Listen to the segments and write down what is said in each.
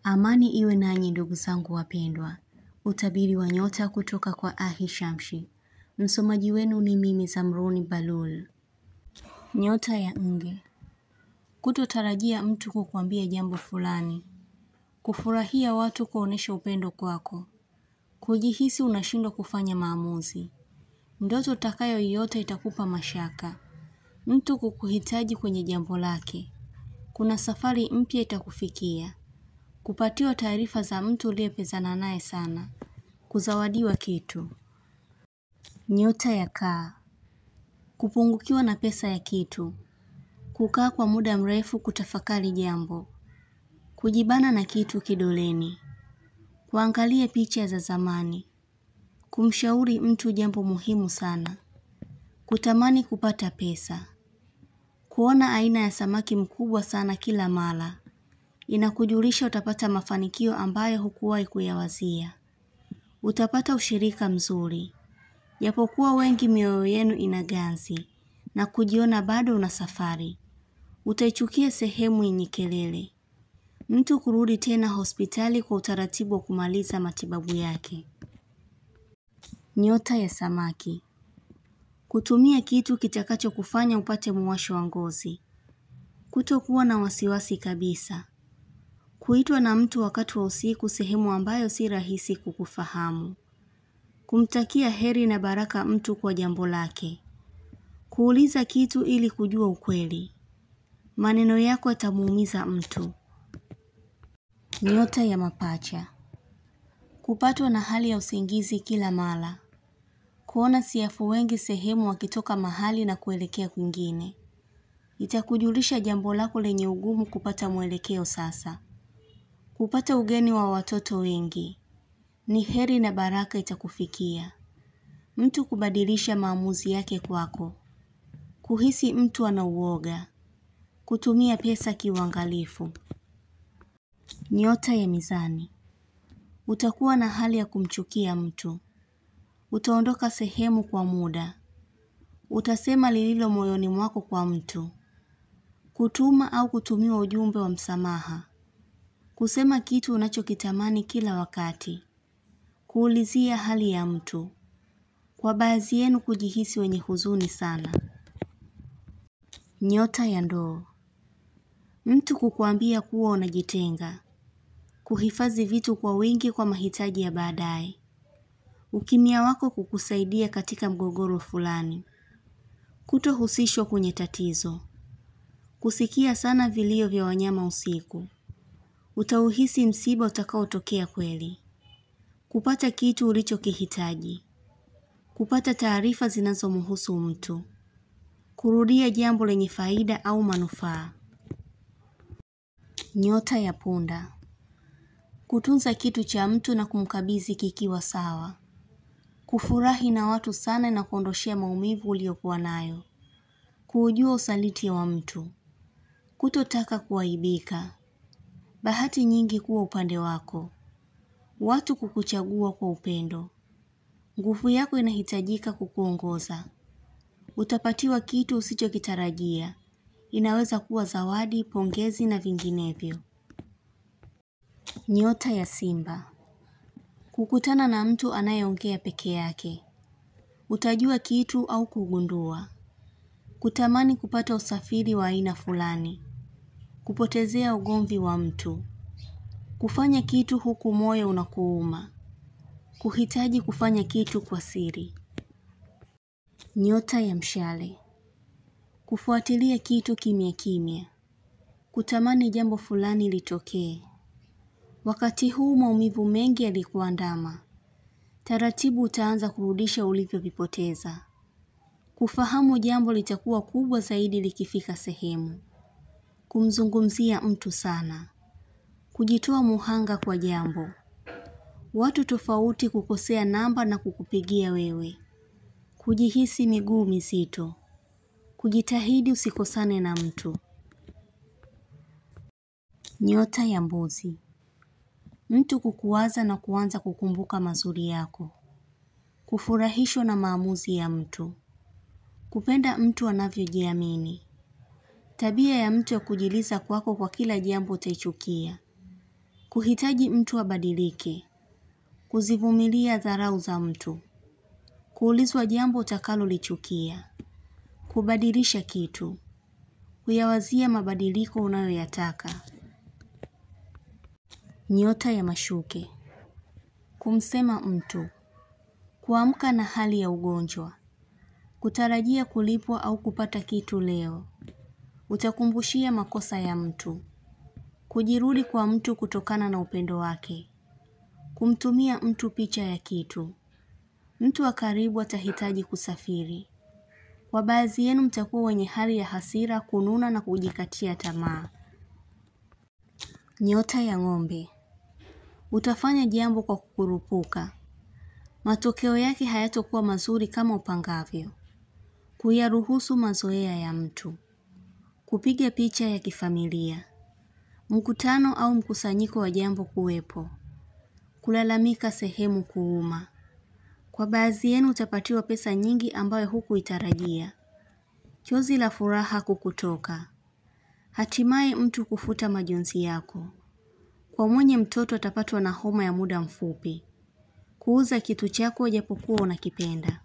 Amani iwe nanyi ndugu zangu wapendwa. Utabiri wa nyota kutoka kwa Ahishamshi. Msomaji wenu ni mimi Zamruni Balul. Nyota ya Nge. Kutotarajia mtu kukuambia jambo fulani. Kufurahia watu kuonesha upendo kwako. Kujihisi unashindwa kufanya maamuzi. Ndoto utakayoiota itakupa mashaka. Mtu kukuhitaji kwenye jambo lake. Kuna safari mpya itakufikia. Kupatiwa taarifa za mtu uliyepezana naye sana. Kuzawadiwa kitu. Nyota ya Kaa. Kupungukiwa na pesa ya kitu. Kukaa kwa muda mrefu kutafakari jambo. Kujibana na kitu kidoleni. Kuangalia picha za zamani. Kumshauri mtu jambo muhimu sana. Kutamani kupata pesa. Kuona aina ya samaki mkubwa sana kila mara. Inakujulisha utapata mafanikio ambayo hukuwahi kuyawazia. Utapata ushirika mzuri. Japokuwa wengi mioyo yenu ina ganzi na kujiona bado una safari. Utaichukia sehemu yenye kelele. Mtu kurudi tena hospitali kwa utaratibu wa kumaliza matibabu yake. Nyota ya Samaki. Kutumia kitu kitakacho kufanya upate muwasho wa ngozi. Kutokuwa na wasiwasi kabisa. Kuitwa na mtu wakati wa usiku sehemu ambayo si rahisi kukufahamu. Kumtakia heri na baraka mtu kwa jambo lake. Kuuliza kitu ili kujua ukweli. Maneno yako yatamuumiza mtu. Nyota ya Mapacha. Kupatwa na hali ya usingizi kila mara. Kuona siafu wengi sehemu wakitoka mahali na kuelekea kwingine. Itakujulisha jambo lako lenye ugumu kupata mwelekeo sasa. Kupata ugeni wa watoto wengi. Ni heri na baraka itakufikia. Mtu kubadilisha maamuzi yake kwako. Kuhisi mtu ana uoga. Kutumia pesa kiuangalifu. Nyota ya Mizani. Utakuwa na hali ya kumchukia mtu. Utaondoka sehemu kwa muda. Utasema lililo moyoni mwako kwa mtu. Kutuma au kutumiwa ujumbe wa msamaha. Kusema kitu unachokitamani kila wakati. Kuulizia hali ya mtu. Kwa baadhi yenu kujihisi wenye huzuni sana. Nyota ya Ndoo. Mtu kukuambia kuwa unajitenga. Kuhifadhi vitu kwa wingi kwa mahitaji ya baadaye. Ukimya wako kukusaidia katika mgogoro fulani. Kutohusishwa kwenye tatizo. Kusikia sana vilio vya wanyama usiku. Utauhisi msiba utakaotokea kweli. Kupata kitu ulichokihitaji. Kupata taarifa zinazomhusu mtu. Kurudia jambo lenye faida au manufaa. Nyota ya Punda. Kutunza kitu cha mtu na kumkabidhi kikiwa sawa. Kufurahi na watu sana na kuondoshea maumivu uliyokuwa nayo. Kuujua usaliti wa mtu. Kutotaka kuaibika. Bahati nyingi kuwa upande wako. Watu kukuchagua kwa upendo. Nguvu yako inahitajika kukuongoza. Utapatiwa kitu usichokitarajia. Inaweza kuwa zawadi, pongezi na vinginevyo. Nyota ya Simba. Kukutana na mtu anayeongea peke yake. Utajua kitu au kugundua. Kutamani kupata usafiri wa aina fulani. Kupotezea ugomvi wa mtu. Kufanya kitu huku moyo unakuuma. Kuhitaji kufanya kitu kwa siri. Nyota ya Mshale. Kufuatilia kitu kimya kimya. Kutamani jambo fulani litokee. Wakati huu maumivu mengi yalikuandama. Taratibu utaanza kurudisha ulivyovipoteza. Kufahamu jambo litakuwa kubwa zaidi likifika sehemu. Kumzungumzia mtu sana. Kujitoa muhanga kwa jambo. Watu tofauti kukosea namba na kukupigia wewe. Kujihisi miguu mizito. Kujitahidi usikosane na mtu. Nyota ya Mbuzi. Mtu kukuwaza na kuanza kukumbuka mazuri yako. Kufurahishwa na maamuzi ya mtu. Kupenda mtu anavyojiamini. Tabia ya mtu ya kujiliza kwako kwa kila jambo utaichukia. kuhitaji mtu abadilike, kuzivumilia dharau za mtu, kuulizwa jambo utakalolichukia, kubadilisha kitu, kuyawazia mabadiliko unayoyataka. Nyota ya mashuke. Kumsema mtu, kuamka na hali ya ugonjwa, kutarajia kulipwa au kupata kitu leo, utakumbushia makosa ya mtu, kujirudi kwa mtu kutokana na upendo wake, kumtumia mtu picha ya kitu, mtu wa karibu atahitaji kusafiri. Kwa baadhi yenu mtakuwa wenye hali ya hasira, kununa na kujikatia tamaa. Nyota ya ng'ombe. Utafanya jambo kwa kukurupuka. Matokeo yake hayatakuwa mazuri kama upangavyo. Kuyaruhusu mazoea ya mtu. Kupiga picha ya kifamilia. Mkutano au mkusanyiko wa jambo kuwepo. Kulalamika sehemu kuuma. Kwa baadhi yenu utapatiwa pesa nyingi ambayo hukuitarajia. Chozi la furaha kukutoka. Hatimaye mtu kufuta majonzi yako. Kwa mwenye mtoto atapatwa na homa ya muda mfupi. Kuuza kitu chako japokuwa unakipenda.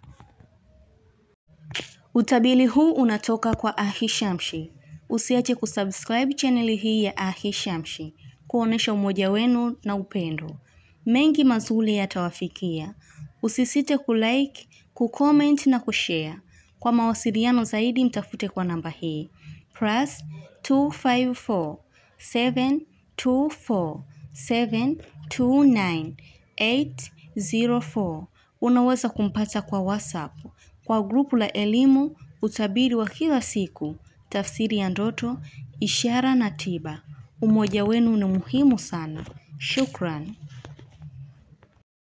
Utabiri huu unatoka kwa Ahishamshi. Usiache kusubscribe channel hii ya Ahishamshi, kuonesha umoja wenu na upendo. Mengi mazuri yatawafikia. Usisite kulike, kucomment na kushare. Kwa mawasiliano zaidi mtafute kwa namba hii +254 724 729 804. Unaweza kumpata kwa WhatsApp, kwa grupu la elimu, utabiri wa kila siku, tafsiri ya ndoto, ishara na tiba. Umoja wenu ni muhimu sana. Shukran.